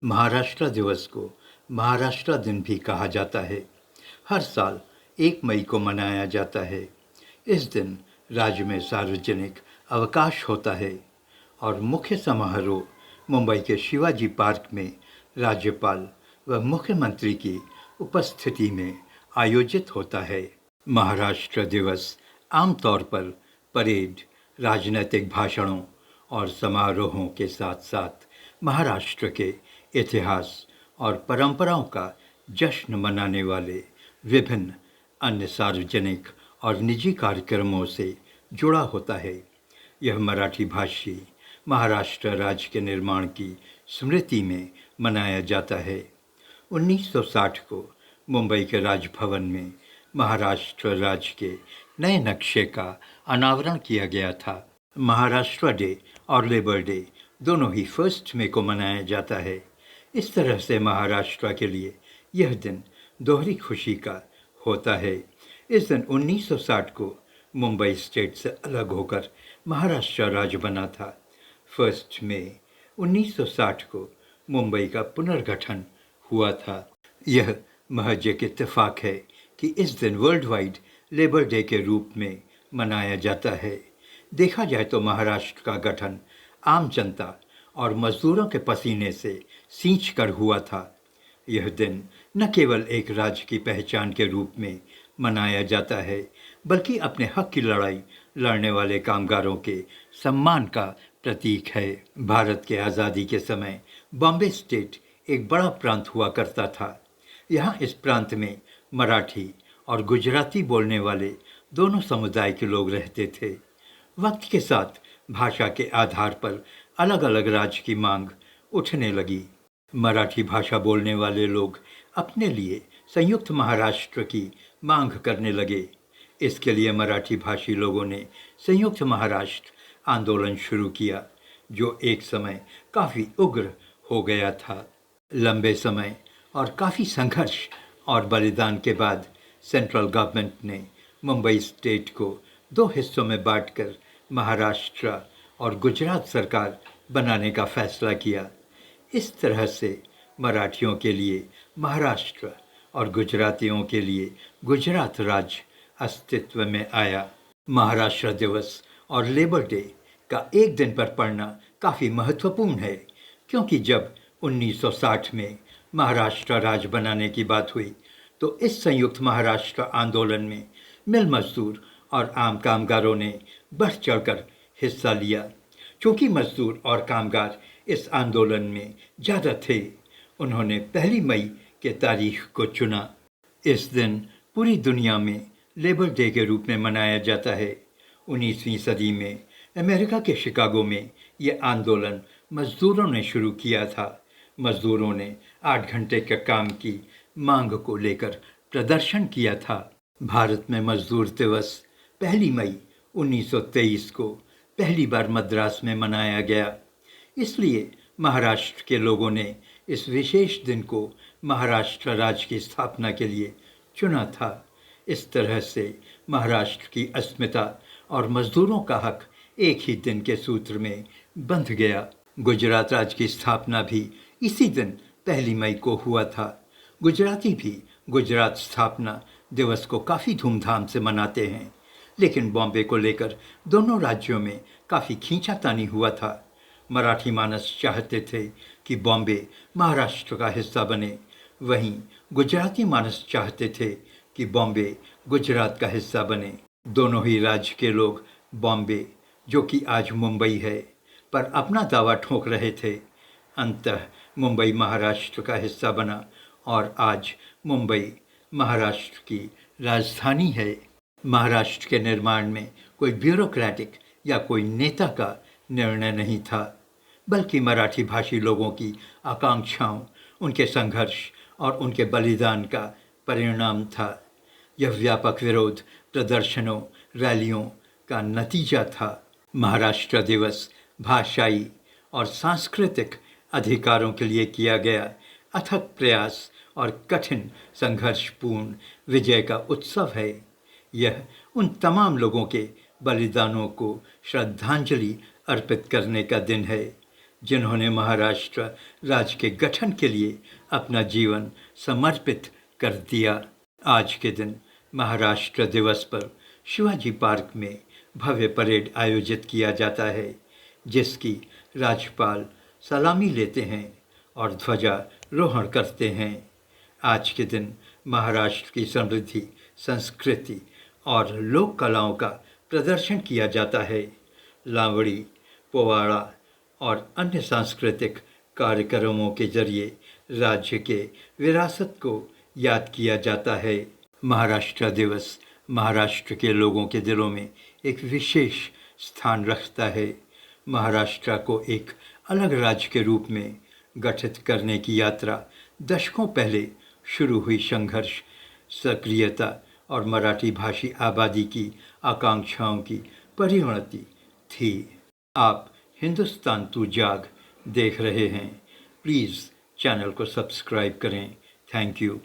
महाराष्ट्र दिवस को महाराष्ट्र दिन भी कहा जाता है। हर साल 1 मई को मनाया जाता है। इस दिन राज्य में सार्वजनिक अवकाश होता है और मुख्य समारोह मुंबई के शिवाजी पार्क में राज्यपाल व मुख्यमंत्री की उपस्थिति में आयोजित होता है। महाराष्ट्र दिवस आमतौर पर परेड, राजनीतिक भाषणों और समारोहों के साथ-साथ महाराष्ट्र के इतिहास और परंपराओं का जश्न मनाने वाले विभिन्न अन्य सार्वजनिक और निजी कार्यक्रमों से जुड़ा होता है। यह मराठी भाषी महाराष्ट्र राज्य के निर्माण की स्मृति में मनाया जाता है। 1960 को मुंबई के राजभवन में महाराष्ट्र राज्य के नए नक्शे का अनावरण किया गया था। महाराष्ट्र डे और लेबर डे दोनों ही 1 मई को मनाया जाता है। इस तरह से महाराष्ट्र के लिए यह दिन दोहरी खुशी का होता है। इस दिन 1960 को मुंबई स्टेट से अलग होकर महाराष्ट्र राज्य बना था। 1 मई 1960 को मुंबई का पुनर्गठन हुआ था। यह महज एक इत्तेफाक है कि इस दिन वर्ल्ड वाइड लेबर डे के रूप में मनाया जाता है। देखा जाए तो महाराष्ट्र का गठन आम जनता और मजदूरों के पसीने से सींच कर हुआ था। यह दिन न केवल एक राज्य की पहचान के रूप में मनाया जाता है, बल्कि अपने हक की लड़ाई लड़ने वाले कामगारों के सम्मान का प्रतीक है। भारत के आज़ादी के समय बॉम्बे स्टेट एक बड़ा प्रांत हुआ करता था। यहाँ इस प्रांत में मराठी और गुजराती बोलने वाले दोनों समुदाय के लोग रहते थे। वक्त के साथ भाषा के आधार पर अलग अलग राज्य की मांग उठने लगी। मराठी भाषा बोलने वाले लोग अपने लिए संयुक्त महाराष्ट्र की मांग करने लगे। इसके लिए मराठी भाषी लोगों ने संयुक्त महाराष्ट्र आंदोलन शुरू किया, जो एक समय काफ़ी उग्र हो गया था। लंबे समय और काफ़ी संघर्ष और बलिदान के बाद सेंट्रल गवर्नमेंट ने मुंबई स्टेट को 2 हिस्सों में बांटकर महाराष्ट्र और गुजरात सरकार बनाने का फैसला किया। इस तरह से मराठियों के लिए महाराष्ट्र और गुजरातियों के लिए गुजरात राज्य अस्तित्व में आया। महाराष्ट्र दिवस और लेबर डे का एक दिन पर पड़ना काफ़ी महत्वपूर्ण है, क्योंकि जब 1960 में महाराष्ट्र राज्य बनाने की बात हुई तो इस संयुक्त महाराष्ट्र आंदोलन में मिल मजदूर और आम कामगारों ने बढ़ चढ़कर हिस्सा लिया। चूँकि मजदूर और कामगार इस आंदोलन में ज़्यादा थे, उन्होंने 1 मई के तारीख को चुना। इस दिन पूरी दुनिया में लेबर डे के रूप में मनाया जाता है। 19वीं सदी में अमेरिका के शिकागो में ये आंदोलन मजदूरों ने शुरू किया था। मजदूरों ने 8 घंटे के काम की मांग को लेकर प्रदर्शन किया था। भारत में मजदूर दिवस 1 मई 1923 को पहली बार मद्रास में मनाया गया। इसलिए महाराष्ट्र के लोगों ने इस विशेष दिन को महाराष्ट्र राज्य की स्थापना के लिए चुना था। इस तरह से महाराष्ट्र की अस्मिता और मजदूरों का हक एक ही दिन के सूत्र में बंध गया। गुजरात राज्य की स्थापना भी इसी दिन 1 मई को हुआ था। गुजराती भी गुजरात स्थापना दिवस को काफ़ी धूमधाम से मनाते हैं, लेकिन बॉम्बे को लेकर दोनों राज्यों में काफ़ी खींचातानी हुआ था। मराठी मानस चाहते थे कि बॉम्बे महाराष्ट्र का हिस्सा बने, वहीं गुजराती मानस चाहते थे कि बॉम्बे गुजरात का हिस्सा बने। दोनों ही राज्य के लोग बॉम्बे, जो कि आज मुंबई है, पर अपना दावा ठोक रहे थे। अंततः मुंबई महाराष्ट्र का हिस्सा बना और आज मुंबई महाराष्ट्र की राजधानी है। महाराष्ट्र के निर्माण में कोई ब्यूरोक्रेटिक या कोई नेता का निर्णय नहीं था, बल्कि मराठी भाषी लोगों की आकांक्षाओं, उनके संघर्ष और उनके बलिदान का परिणाम था। यह व्यापक विरोध प्रदर्शनों, रैलियों का नतीजा था। महाराष्ट्र दिवस भाषाई और सांस्कृतिक अधिकारों के लिए किया गया अथक प्रयास और कठिन संघर्षपूर्ण विजय का उत्सव है। यह उन तमाम लोगों के बलिदानों को श्रद्धांजलि अर्पित करने का दिन है, जिन्होंने महाराष्ट्र राज्य के गठन के लिए अपना जीवन समर्पित कर दिया। आज के दिन महाराष्ट्र दिवस पर शिवाजी पार्क में भव्य परेड आयोजित किया जाता है, जिसकी राज्यपाल सलामी लेते हैं और ध्वजारोहण करते हैं। आज के दिन महाराष्ट्र की समृद्धि, संस्कृति और लोक कलाओं का प्रदर्शन किया जाता है। लावड़ी, पोवाड़ा और अन्य सांस्कृतिक कार्यक्रमों के जरिए राज्य के विरासत को याद किया जाता है। महाराष्ट्र दिवस महाराष्ट्र के लोगों के दिलों में एक विशेष स्थान रखता है। महाराष्ट्र को एक अलग राज्य के रूप में गठित करने की यात्रा दशकों पहले शुरू हुई संघर्ष, सक्रियता और मराठी भाषी आबादी की आकांक्षाओं की परिणति थी। आप हिंदुस्तान तू जाग देख रहे हैं। प्लीज़ चैनल को सब्सक्राइब करें। Thank you.